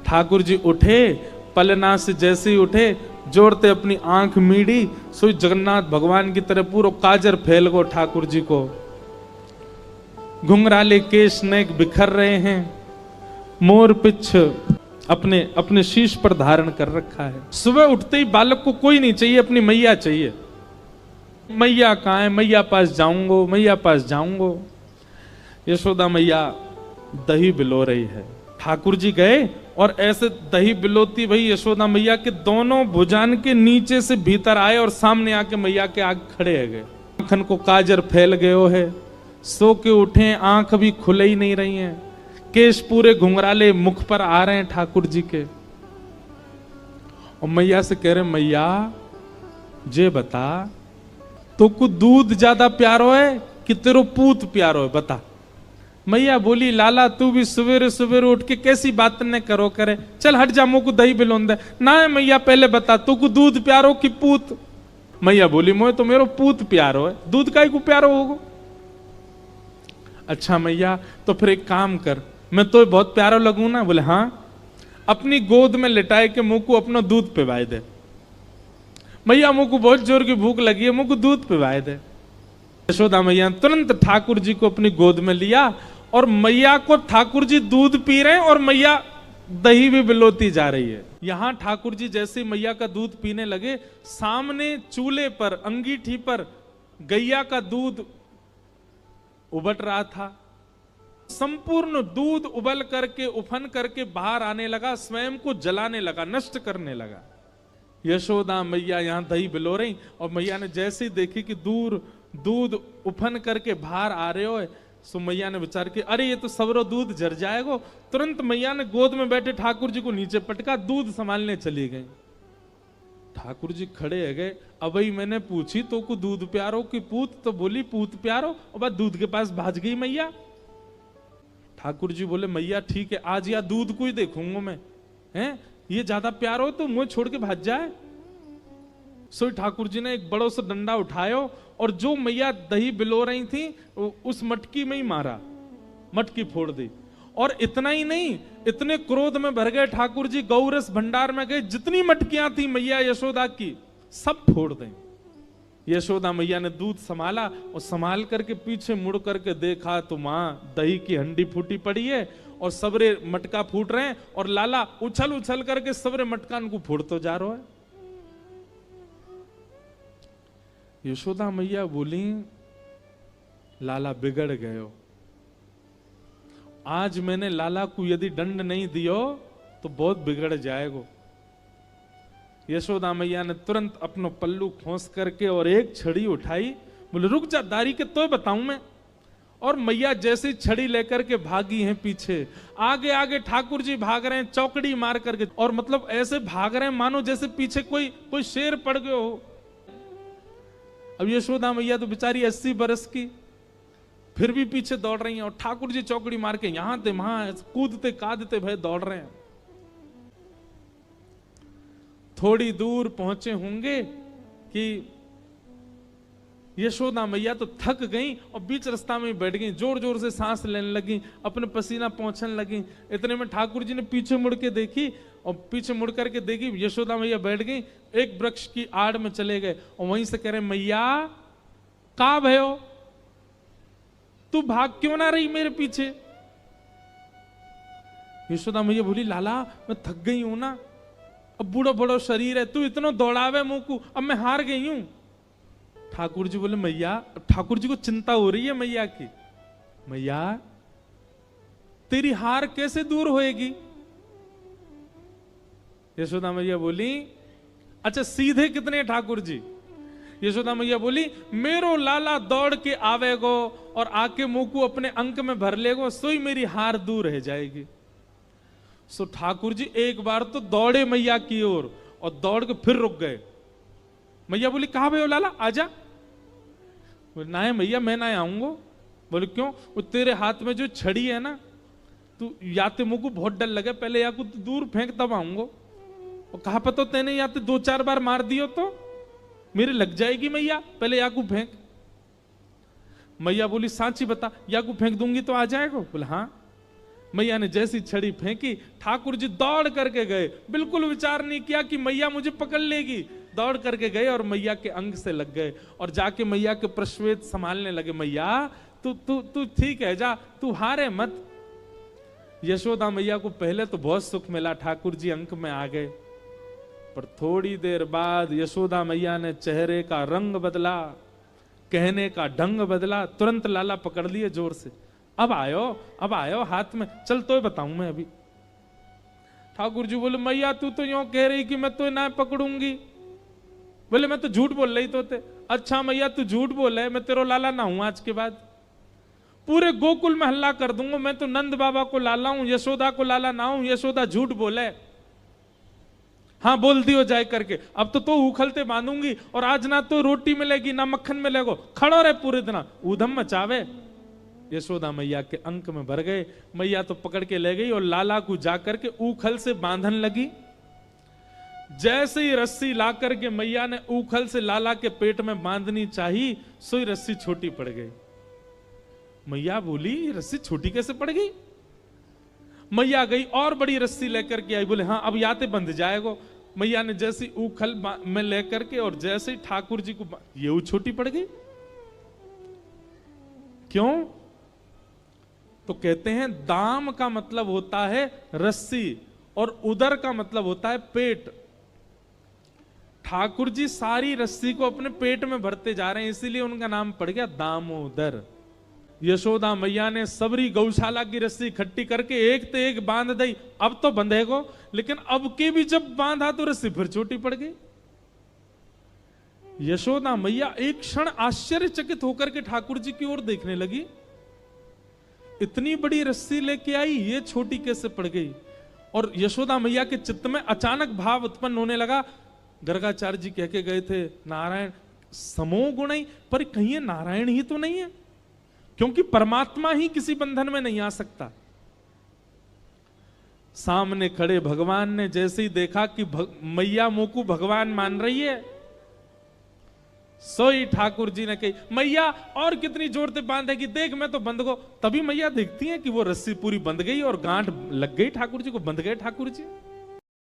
ठाकुर जी उठे, पलना से जैसे ही उठे, जोड़ते अपनी आंख मीड़ी, सोई जगन्नाथ भगवान की तरह पूरा काजर फैल गो ठाकुर जी को। घुंघराले केश नेक बिखर रहे हैं, मोर पिछ अपने अपने शीश पर धारण कर रखा है। सुबह उठते ही बालक को कोई नहीं चाहिए, अपनी मैया चाहिए। मैया कहाँ है, मैया पास जाऊंगो, मैया पास जाऊंगो। यशोदा मैया दही बिलो रही है। ठाकुर जी गए और ऐसे दही बिलोती भाई यशोदा मैया के दोनों भुजान के नीचे से भीतर आए और सामने आके मैया के आगे खड़े है गए। आंखन को काजर फैल गयो है, सो के उठे, आंख भी खुले ही नहीं रही हैं, केश पूरे घुंघराले मुख पर आ रहे हैं ठाकुर जी के। और मैया से कह रहे, मैया जे बता, तो को दूध ज्यादा प्यारो है कि तेरो पूत प्यारो है, बता। मैया बोली, लाला तू भी सवेरे सवेरे उठ के कैसी बात न करो करे, चल हट जा, मुझको दही बिलोन दे। ना है मैया, पहले बता तू को दूध प्यारो कि पूत। मैया बोली, मोए तो मेरो पूत प्यारो है, दूध काई को प्यारो होगो। अच्छा मैया, तो फिर एक काम कर, मैं तो बहुत प्यारो लगूं ना। बोले हाँ, अपनी गोद में लिटाए के मुंह को अपना दूध पिवाए दे। मैया मुंह को बहुत जोर की भूख लगी है, मुंह को दूध पिवाए दे। यशोदा मैया तुरंत ठाकुर जी को अपनी गोद में लिया और मैया को ठाकुर जी दूध पी रहे हैं और मैया दही भी बिलोती जा रही है। यहां ठाकुर जी जैसे मैया का दूध पीने लगे, सामने चूल्हे पर अंगीठी पर गैया का दूध उबल रहा था। संपूर्ण दूध उबल करके उफन करके बाहर आने लगा, स्वयं को जलाने लगा, नष्ट करने लगा। यशोदा मैया यहां दही बिलो रही और मैया ने जैसे ही देखी कि दूर दूध उफन करके बाहर आ रहे हो, सो मैया ने विचार किया, अरे ये तो सबरो दूध जर जाएगा। तुरंत मैया ने गोद में बैठे ठाकुर जी को नीचे पटका, दूध संभालने चली गई। ठाकुर जी खड़े है गए, अब ही मैंने पूछी तो को दूध प्यारो कि पूत, तो बोली पूत प्यारो, और बाद दूध के पास भाज गई मैया। ठाकुर जी बोले, मैया ठीक है, आज या दूध को ही देखूंगा मैं, हैं ये ज्यादा प्यार हो तो मुंह छोड़ के भाज जाए। सो ठाकुर जी ने एक बड़ो सा डंडा उठायो और जो मैया दही बिलो रही थी उस मटकी में ही मारा, मटकी फोड़ दी। और इतना ही नहीं, इतने क्रोध में भर गए ठाकुर जी, गौरस भंडार में गए, जितनी मटकियां थी मैया यशोदा की सब फोड़ दें। यशोदा मैया ने दूध संभाला और संभाल करके पीछे मुड़ करके देखा तो मां दही की हंडी फूटी पड़ी है और सबरे मटका फूट रहे हैं और लाला उछल उछल करके सबरे मटकान को फोड़ते जा रहा है। यशोदा मैया बोली, लाला बिगड़ गयो, आज मैंने लाला को यदि दंड नहीं दियो तो बहुत बिगड़ जाएगा। यशोदा मैया ने तुरंत अपनो पल्लू खोस करके और एक छड़ी उठाई, बोले रुक जा दारी के तो बताऊं मैं। और मैया जैसे छड़ी लेकर के भागी हैं पीछे, आगे आगे ठाकुर जी भाग रहे हैं चौकड़ी मार करके, और मतलब ऐसे भाग रहे हैं मानो जैसे पीछे कोई शेर पड़ गयो हो। अब यशोदा मैया तो बेचारी 80 बरस की, फिर भी पीछे दौड़ रही हैं और ठाकुर जी चौकड़ी मार के यहां थे वहां कूदते कादते भय दौड़ रहे हैं। थोड़ी दूर पहुंचे होंगे कि यशोदा मैया तो थक गई और बीच रास्ता में बैठ गई, जोर जोर से सांस लेने लगी, अपने पसीना पहुंचने लगी। इतने में ठाकुर जी ने पीछे मुड़ के देखी और पीछे मुड़ करके देखी यशोदा मैया बैठ गई, एक वृक्ष की आड़ में चले गए और वहीं से कह रहे, मैया का भयो, तू भाग क्यों ना रही मेरे पीछे। यशोदा मैया बोली, लाला मैं थक गई हूं ना, अब बूढ़ो बड़ो शरीर है, तू इतना दौड़ावे मुंह को, अब मैं हार गई हूं। ठाकुर जी बोले, मैया, ठाकुर जी को चिंता हो रही है मैया की, मैया तेरी हार कैसे दूर होएगी। यशोदा मैया बोली, अच्छा सीधे कितने ठाकुर जी। यशोदा मैया बोली, मेरो लाला दौड़ के आवेगो और आके मुंह को अपने अंक में भर लेगो, सोई मेरी हार दूर रह जाएगी। सो ठाकुर जी एक बार तो दौड़े मैया की ओर और दौड़ के फिर रुक गए। मैया बोली, कहां भयो लाला, आजा। ना है मैया मैं ना आऊंगा। बोले क्यों, वो तेरे हाथ में जो छड़ी है ना, तू या तो मुझको बहुत डर लगे, पहले या कुछ दूर फेंक तब आऊंगा। और कहा पता तेने या तो 2-4 बार मार दियो तो मेरे लग जाएगी मैया, पहले या को फेंक। मैया बोली, सांची बता, या को फेंक दूंगी तो आ जाएगा। बोले हाँ। मैया ने जैसी छड़ी फेंकी, ठाकुर जी दौड़ करके गए, बिल्कुल विचार नहीं किया कि मैया मुझे पकड़ लेगी। दौड़ करके गए और मैया के अंग से लग गए और जाके मैया के प्रश्वेत संभालने लगे। मैया तू तू तू ठीक है, जा, तू हारे मत। यशोदा मैया को पहले तो बहुत सुख मिला, ठाकुर जी अंक में आ गए, पर थोड़ी देर बाद यशोदा मैया ने चेहरे का रंग बदला, कहने का ढंग बदला, तुरंत लाला पकड़ लिए जोर से। अब आयो हाथ में, चल तो बताऊं मैं अभी। ठाकुर जी बोले मैया तू तो यूं कह रही कि मैं तो ना पकड़ूंगी। बोले मैं तो झूठ बोल रही तो थे। अच्छा मैया तू झूठ बोल है, मैं तेरो लाला ना हूं आज के बाद, पूरे गोकुल में हल्ला कर दूंगा मैं तो नंद बाबा को लाला हूं, यशोदा को लाला ना हूं। यशोदा झूठ बोले, हाँ बोल दियो जाए करके। अब तो उखलते बांधूंगी और आज ना तो रोटी मिलेगी ना मक्खन मिलेगो, खड़ो रहे पूरे दिन, ऊधम मचावे। यशोदा मैया के अंक में भर गए। मैया तो पकड़ के ले गई और लाला को जाकर के ऊखल से बांधन लगी। जैसे ही रस्सी ला करके मैया ने ऊखल से लाला के पेट में बांधनी चाहिए, सोई रस्सी छोटी पड़ गई। मैया बोली ये रस्सी छोटी कैसे पड़ गई? मैया गई और बड़ी रस्सी लेकर के आई, बोले हाँ अब याते बंध जाएगो। मैया ने जैसी ऊखल में लेकर के और जैसे ही ठाकुर जी को ये छोटी पड़ गई। क्यों? तो कहते हैं दाम का मतलब होता है रस्सी और उदर का मतलब होता है पेट। ठाकुर जी सारी रस्सी को अपने पेट में भरते जा रहे हैं, इसीलिए उनका नाम पड़ गया दामोदर। यशोदा मैया ने सबरी गौशाला की रस्सी इकट्ठी करके एक तो एक बांध दी। अब तो बंधेगो, लेकिन अब के भी जब बांधा तो रस्सी फिर छोटी पड़ गई। यशोदा मैया एक क्षण आश्चर्यचकित होकर के ठाकुर जी की ओर देखने लगी। इतनी बड़ी रस्सी लेके आई, ये छोटी कैसे पड़ गई? और यशोदा मैया के चित्त में अचानक भाव उत्पन्न होने लगा। गर्गाचार्य जी कह के गए थे नारायण समो गुण, पर कहीं ये नारायण ही तो नहीं है, क्योंकि परमात्मा ही किसी बंधन में नहीं आ सकता। सामने खड़े भगवान ने जैसे ही देखा कि मैया मुंह को भगवान मान रही है, सोई ठाकुर जी ने कही मैया और कितनी जोर से बांधेगी, देख मैं तो बंध गो। तभी मैया देखती है कि वो रस्सी पूरी बंध गई और गांठ लग गई ठाकुर जी को, बंध गए ठाकुर जी।